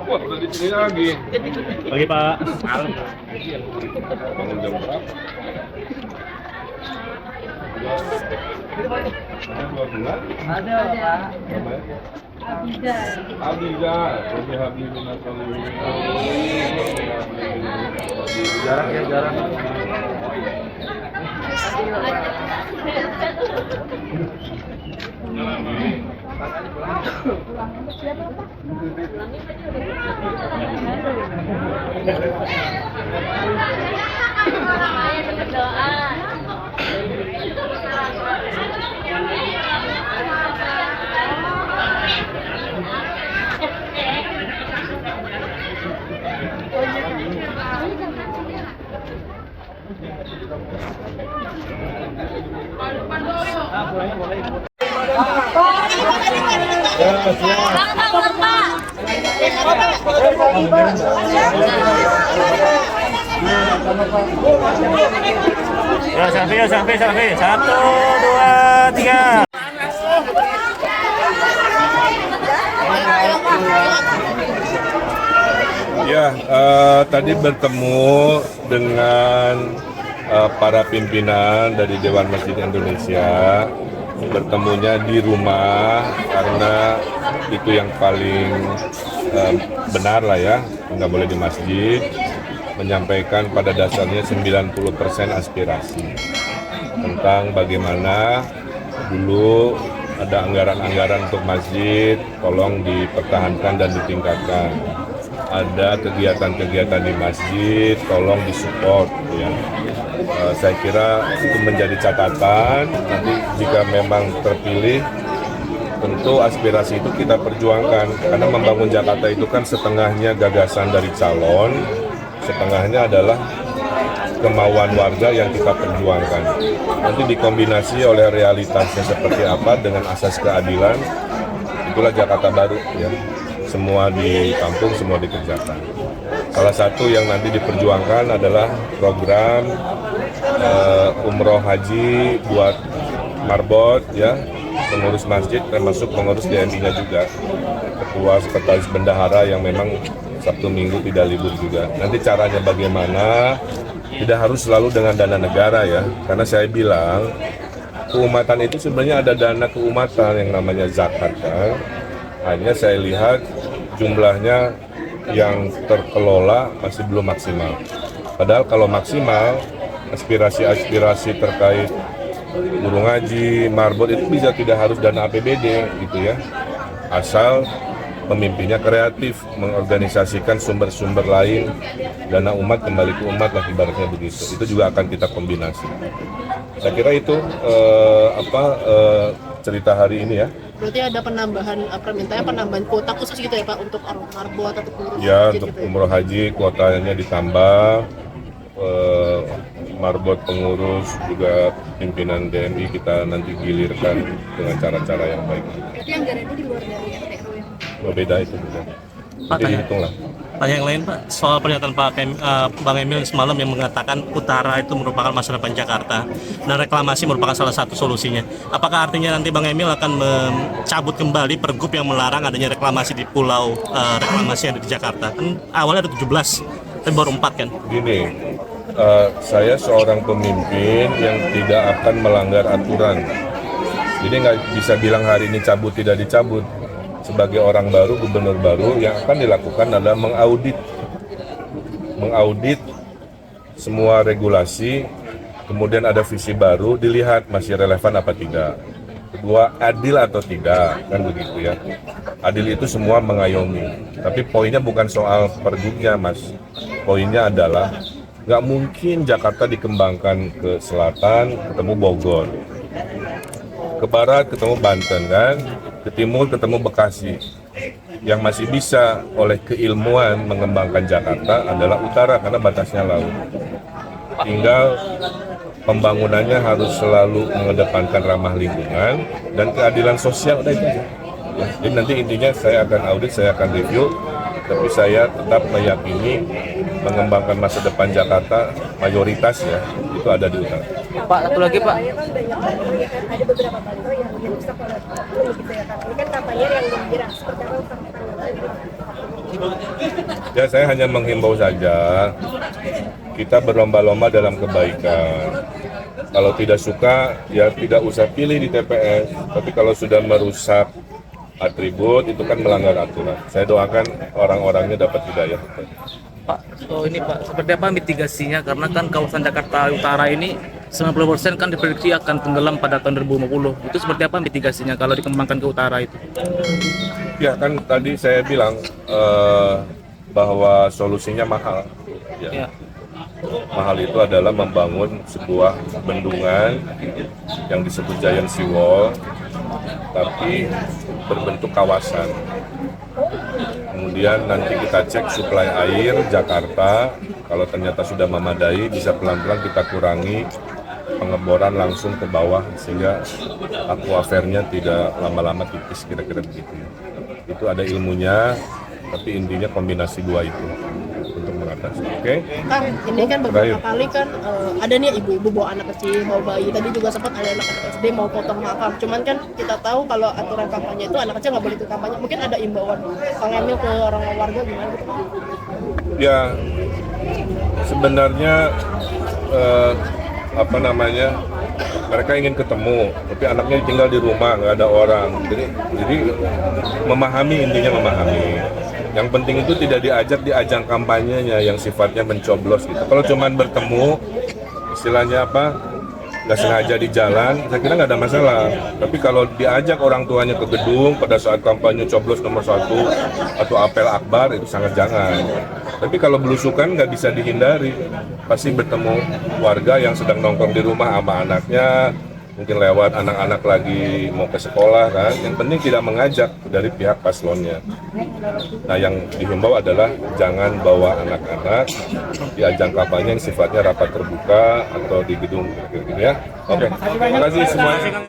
Wah, udah di sini lagi. Pagi Pak. Bangun jam berapa? Ada 2 bulan? Ada, Pak. Namanya? Abidal. Abidal. Jadi Habib bin Nasrullah. Jarang ya, jarang. Ya, selfie. 1, 2, 3. Ya, tadi bertemu dengan para pimpinan dari Dewan Masjid Indonesia. Bertemunya di rumah karena itu yang paling benar lah ya, nggak boleh di masjid. Menyampaikan pada dasarnya 90% aspirasi tentang bagaimana dulu ada anggaran-anggaran untuk masjid, tolong dipertahankan dan ditingkatkan. Ada kegiatan-kegiatan di masjid, tolong disupport ya. Saya kira itu menjadi catatan. Nanti jika memang terpilih, tentu aspirasi itu kita perjuangkan. Karena membangun Jakarta itu kan setengahnya gagasan dari calon, setengahnya adalah kemauan warga yang kita perjuangkan. Nanti dikombinasi oleh realitasnya seperti apa dengan asas keadilan, itulah Jakarta baru ya. Semua ditampung, semua dikerjakan. Salah satu yang nanti diperjuangkan adalah program umroh haji buat marbot ya, pengurus masjid termasuk pengurus DMI-nya juga, ketua sekretaris bendahara yang memang Sabtu Minggu tidak libur juga. Nanti caranya bagaimana, tidak harus selalu dengan dana negara ya, karena saya bilang keumatan itu sebenarnya ada dana keumatan yang namanya zakat kan. Hanya saya lihat jumlahnya yang terkelola masih belum maksimal. Padahal kalau maksimal, aspirasi-aspirasi terkait guru ngaji, marbot itu bisa tidak harus dana APBD gitu ya. Asal pemimpinnya kreatif, mengorganisasikan sumber-sumber lain, dana umat kembali ke umat lah ibaratnya begitu. Itu juga akan kita kombinasi. Saya kira itu cerita hari ini ya. Berarti ada penambahan permintaannya, penambahan kuota khusus gitu ya Pak untuk orang marbot atau pengurus Ya, masjid untuk gitu ya? umroh haji kuotanya ditambah, marbot pengurus juga pimpinan DMI kita nanti gilirkan dengan cara-cara yang baik. Tapi anggarannya di luar dari RTRW yang Beda itu juga. Pak, Jadi hitung lah. Tanya yang lain Pak, soal pernyataan Bang Emil semalam yang mengatakan utara itu merupakan masa depan Jakarta dan reklamasi merupakan salah satu solusinya. Apakah artinya nanti Bang Emil akan mencabut kembali pergub yang melarang adanya reklamasi di pulau reklamasi yang ada di Jakarta? Kan awalnya ada 17, tapi baru 4 kan? Gini, saya seorang pemimpin yang tidak akan melanggar aturan. Jadi nggak bisa bilang hari ini cabut tidak dicabut. Sebagai orang baru, gubernur baru, yang akan dilakukan adalah mengaudit semua regulasi, kemudian ada visi baru, dilihat masih relevan apa tidak. Kedua, adil atau tidak, kan begitu ya. Adil itu semua mengayomi, tapi poinnya bukan soal pergubnya, Mas. Poinnya adalah nggak mungkin Jakarta dikembangkan ke selatan, ketemu Bogor, ke barat ketemu Banten kan, ke timur ketemu Bekasi. Yang masih bisa oleh keilmuan mengembangkan Jakarta adalah utara karena batasnya laut. Tinggal pembangunannya harus selalu mengedepankan ramah lingkungan dan keadilan sosial. Udah itu aja. Ya, jadi nanti intinya saya akan audit, saya akan review, tapi saya tetap meyakini mengembangkan masa depan Jakarta, mayoritas ya itu ada di utara. Pak, satu lagi Pak. Ada beberapa baliho yang dirusak oleh oknum gitu ya Kak. Ini kan kampanye yang gembira. Seperti apa tanggapannya? Ya saya hanya menghimbau saja, kita berlomba-lomba dalam kebaikan. Kalau tidak suka, ya tidak usah pilih di TPS. Tapi kalau sudah merusak atribut, itu kan melanggar aturan. Saya doakan orang-orangnya dapat hidayah. Pak, ini Pak, seperti apa mitigasinya? Karena kan kawasan Jakarta Utara ini 90% kan diprediksi akan tenggelam pada tahun 2050. Itu seperti apa mitigasinya kalau dikembangkan ke utara itu? Ya kan tadi saya bilang bahwa solusinya mahal. Ya. Mahal itu adalah membangun sebuah bendungan yang disebut Giant Seawall, tapi berbentuk kawasan. Kemudian nanti kita cek suplai air Jakarta, kalau ternyata sudah memadai bisa pelan-pelan kita kurangi pengeboran langsung ke bawah sehingga akuafernya tidak lama-lama tipis, kira-kira begitu. Itu ada ilmunya, tapi intinya kombinasi dua itu untuk mengatasi. Oke? Kang, ini kan beberapa kali kan ada nih ibu-ibu bawa anak kecil, bawa bayi. Tadi juga sempat ada anak SD mau potong makam. Cuman kan kita tahu kalau aturan kampanye itu anak kecil nggak boleh ikut kampanye. Mungkin ada imbauan Kang Emil ke orang warga gimana gitu? Ya, sebenarnya mereka ingin ketemu, tapi anaknya tinggal di rumah, nggak ada orang. Jadi memahami, intinya memahami. Yang penting itu tidak diajak di ajang kampanyenya yang sifatnya mencoblos gitu. Kalau cuman bertemu, istilahnya nggak sengaja di jalan, saya kira nggak ada masalah. Tapi kalau diajak orang tuanya ke gedung pada saat kampanye coblos nomor 1 atau apel akbar, itu sangat jangan. Tapi kalau belusukan nggak bisa dihindari, pasti bertemu warga yang sedang nongkrong di rumah sama anaknya, mungkin lewat anak-anak lagi mau ke sekolah kan. Yang penting tidak mengajak dari pihak paslonnya. Nah, yang dihimbau adalah jangan bawa anak-anak di ajang kampanye yang sifatnya rapat terbuka atau di gedung gitu ya. Oke, terima kasih semuanya.